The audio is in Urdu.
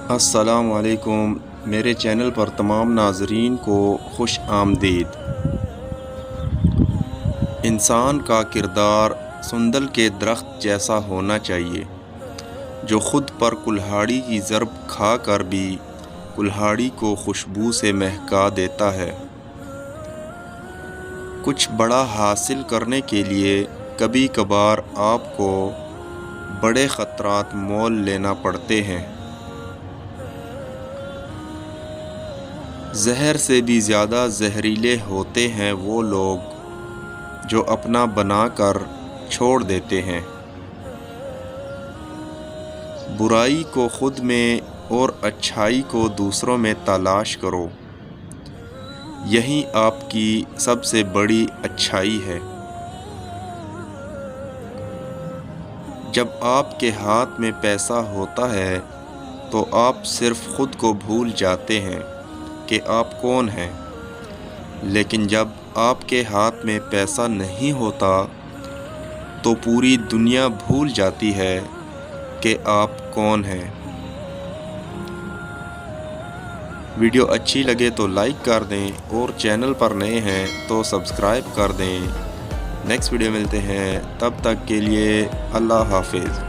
السلام علیکم، میرے چینل پر تمام ناظرین کو خوش آمدید۔ انسان کا کردار سندل کے درخت جیسا ہونا چاہیے جو خود پر کلہاڑی کی ضرب کھا کر بھی کلہاڑی کو خوشبو سے مہکا دیتا ہے۔ کچھ بڑا حاصل کرنے کے لیے کبھی کبھار آپ کو بڑے خطرات مول لینا پڑتے ہیں۔ زہر سے بھی زیادہ زہریلے ہوتے ہیں وہ لوگ جو اپنا بنا کر چھوڑ دیتے ہیں۔ برائی کو خود میں اور اچھائی کو دوسروں میں تلاش کرو، یہی آپ کی سب سے بڑی اچھائی ہے۔ جب آپ کے ہاتھ میں پیسہ ہوتا ہے تو آپ صرف خود کو بھول جاتے ہیں کہ آپ کون ہیں، لیکن جب آپ کے ہاتھ میں پیسہ نہیں ہوتا تو پوری دنیا بھول جاتی ہے کہ آپ کون ہیں۔ ویڈیو اچھی لگے تو لائک کر دیں اور چینل پر نئے ہیں تو سبسکرائب کر دیں۔ نیکسٹ ویڈیو ملتے ہیں، تب تک کے لیے اللہ حافظ۔